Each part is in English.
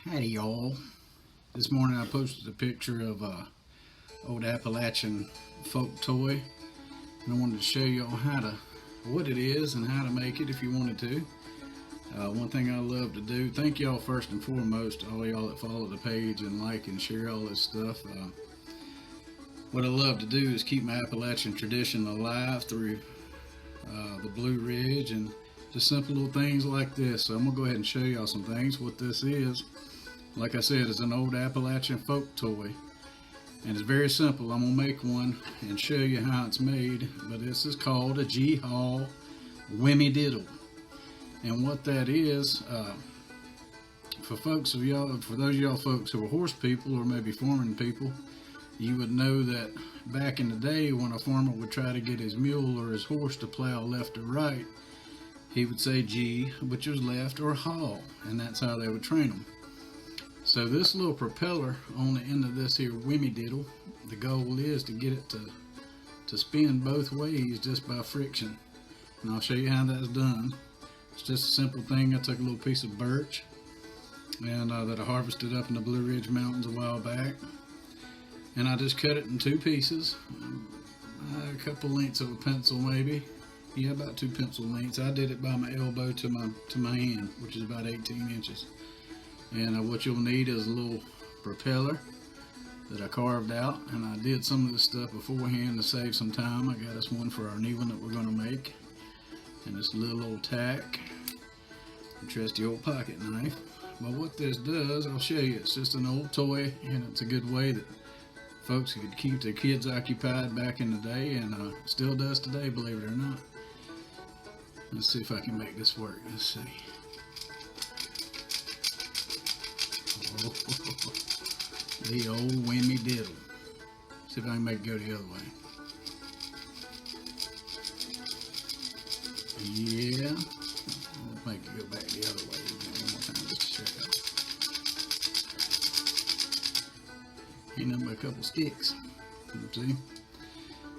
Howdy y'all. This morning I posted a picture of a old Appalachian folk toy, and I wanted to show y'all what it is and how to make it if you wanted to. One thing I love to do, thank y'all first and foremost, all y'all that follow the page and like and share all this stuff. What I love to do is keep my Appalachian tradition alive through the Blue Ridge and just simple little things like this. So I'm going to go ahead and show y'all some things. What this is, like I said, is an old Appalachian folk toy. And it's very simple. I'm going to make one and show you how it's made. But this is called a G-Haul Whimmy Diddle. And what that is, for those of y'all folks who are horse people or maybe farming people, you would know that back in the day when a farmer would try to get his mule or his horse to plow left or right, he would say G, which was left, or haul, and that's how they would train them. So this little propeller on the end of this here Whimmy Diddle, the goal is to get it to spin both ways just by friction. And I'll show you how that's done. It's just a simple thing. I took a little piece of birch and that I harvested up in the Blue Ridge Mountains a while back, and I just cut it in two pieces, a couple lengths of a pencil maybe. Yeah, about 2 pencil lengths. I did it by my elbow to my hand, which is about 18 inches. And what you'll need is a little propeller that I carved out, and I did some of this stuff beforehand to save some time. I got us one for our new one that we're going to make, and this little old tack, and trusty old pocket knife. But what this does, I'll show you. It's just an old toy, and it's a good way that folks could keep their kids occupied back in the day, and still does today, believe it or not. Let's see if I can make this work. Let's see. Oh, the old Whimmy Diddle. See if I can make it go the other way. Yeah. Let's make it go back the other way one more time just to show you. Ain't nothing but a couple sticks. See?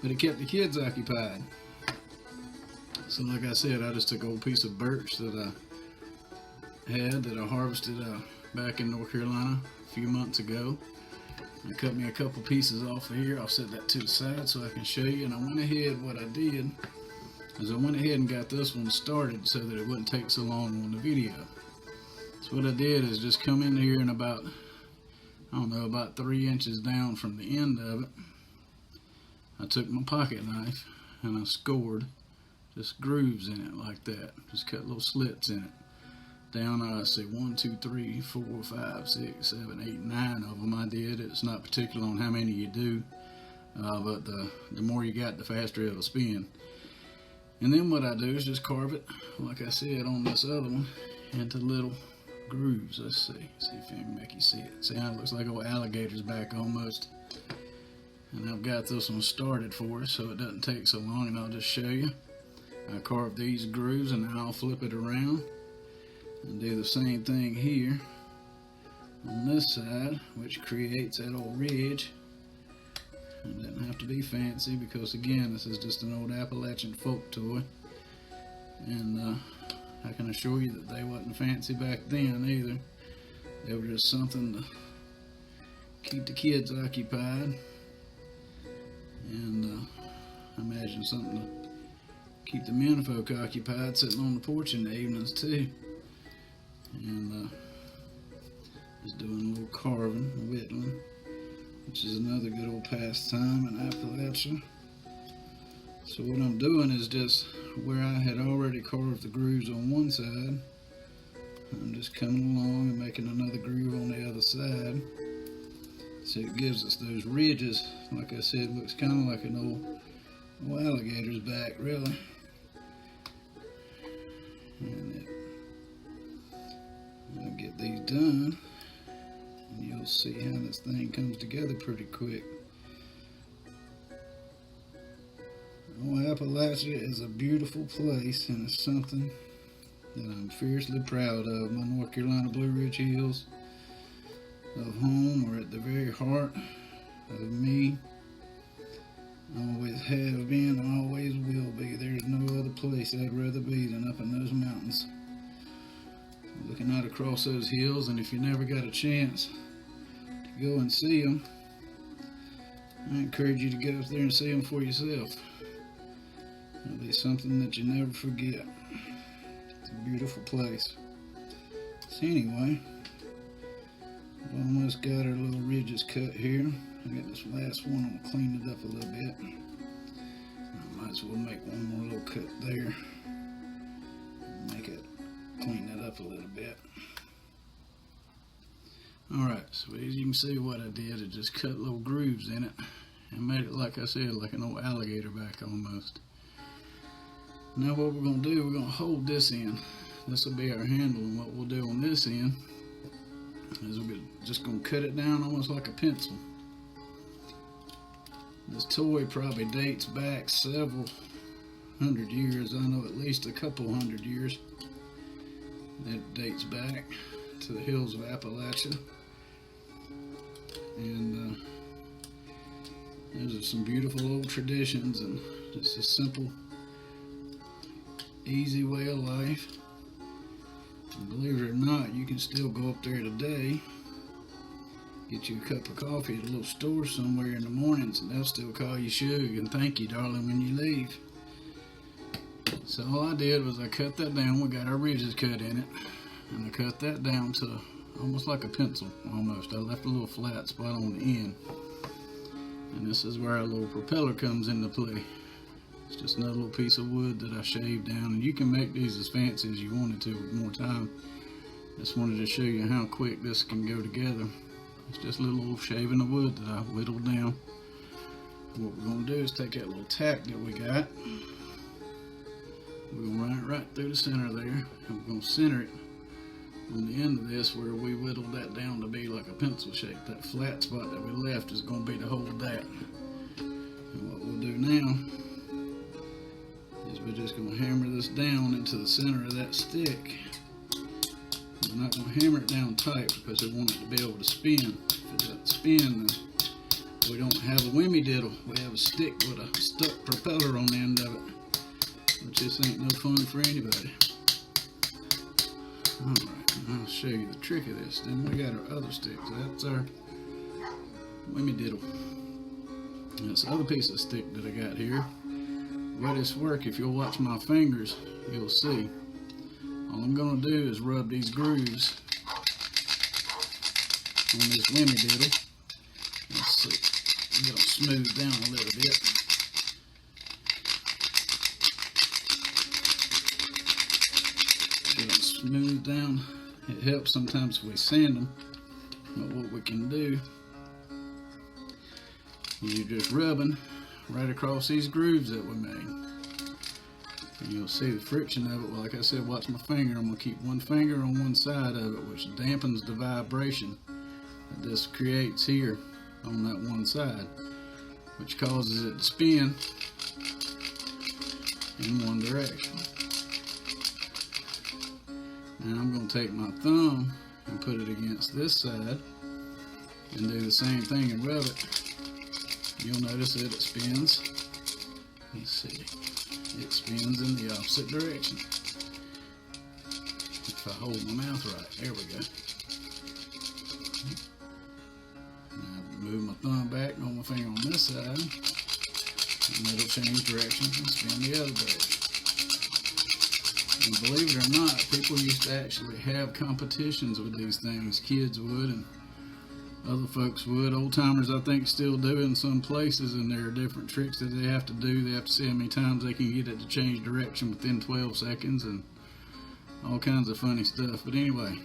But it kept the kids occupied. So like I said, I just took an old piece of birch that I had that I harvested back in North Carolina a few months ago. I cut me a couple pieces off of here. I'll set that to the side so I can show you. And I went ahead, what I did is I went ahead and got this one started so that it wouldn't take so long on the video. So what I did is just come in here and about 3 inches down from the end of it, I took my pocket knife and I scored just grooves in it like that. Just cut little slits in it. Down, I say 1, 2, 3, 4, 5, 6, 7, 8, 9 of them I did. It's not particular on how many you do, but the more you got, the faster it'll spin. And then what I do is just carve it, like I said, on this other one, into little grooves. Let's see if I can make you see it. See how it looks like old alligator's back almost. And I've got this one started for us so it doesn't take so long, and I'll just show you. I carve these grooves and I'll flip it around and do the same thing here on this side, which creates that old ridge. It doesn't have to be fancy because, again, this is just an old Appalachian folk toy, and I can assure you that they wasn't fancy back then either. They were just something to keep the kids occupied, and I imagine something to keep the men folk occupied, sitting on the porch in the evenings too. And just doing a little carving, whittling, which is another good old pastime in Appalachia. So what I'm doing is just where I had already carved the grooves on one side, I'm just coming along and making another groove on the other side. So it gives us those ridges. Like I said, looks kind of like an old alligator's back, really. And I'll get these done, and you'll see how this thing comes together pretty quick. Oh, Appalachia is a beautiful place, and it's something that I'm fiercely proud of. My North Carolina Blue Ridge Hills of home are at the very heart of me. Always have been, always will be. There's no other place I'd rather be than up in those mountains. looking out across those hills. And if you never got a chance to go and see them, I encourage you to get up there and see them for yourself. It'll be something that you never forget. It's a beautiful place. So anyway, we've almost got our little ridges cut here. I got this last one. I'm gonna clean it up a little bit. I might as well make one more little cut there. Make it, clean that up a little bit. Alright, so as you can see, what I did is just cut little grooves in it and made it, like I said, like an old alligator back almost. Now what we're going to do, we're going to hold this in. This will be our handle, and what we'll do on this end is we're just going to cut it down almost like a pencil. This toy probably dates back several hundred years. I know at least a couple hundred years. It dates back to the hills of Appalachia. And those are some beautiful old traditions and just a simple, easy way of life. And believe it or not, you can still go up there today, get you a cup of coffee at a little store somewhere in the mornings, and they'll still call you Shug and thank you, darling, when you leave. So all I did was I cut that down. We got our ridges cut in it, and I cut that down to almost like a pencil, almost. I left a little flat spot on the end. And this is where our little propeller comes into play. It's just another little piece of wood that I shaved down, and you can make these as fancy as you wanted to with more time. Just wanted to show you how quick this can go together. It's just a little shaving of wood that I whittled down. What we're going to do is take that little tack that we got. We're going to run it right through the center there, and we're going to center it on the end of this where we whittled that down to be like a pencil shape. That flat spot that we left is going to be to hold that. And what we'll do now is we're just going to hammer this down into the center of that stick. We're not going to hammer it down tight because we want it to be able to spin. If it doesn't spin, then we don't have a Whimmy Diddle. We have a stick with a stuck propeller on the end of it, which just ain't no fun for anybody. Alright, I'll show you the trick of this. Then we got our other stick. So that's our Whimmy Diddle. And this other piece of stick that I got here. The way this works, if you'll watch my fingers, you'll see. All I'm going to do is rub these grooves on this Whimmy Diddle. Let's see. Get them smoothed down a little bit. Get them smoothed down. It helps sometimes if we sand them. But what we can do is you're just rubbing right across these grooves that we made. And you'll see the friction of it. Well, like I said, watch my finger. I'm going to keep one finger on one side of it, which dampens the vibration that this creates here on that one side, which causes it to spin in one direction. Now I'm going to take my thumb and put it against this side and do the same thing and rub it. You'll notice that it spins. Let's see. It spins in the opposite direction. If I hold my mouth right, there we go. Now move my thumb back on my finger on this side, and it'll change directions and spin the other direction. And believe it or not, people used to actually have competitions with these things. Kids would, and other folks would. Old timers, I think, still do in some places, and there are different tricks that they have to do. They have to see how many times they can get it to change direction within 12 seconds and all kinds of funny stuff. But anyway,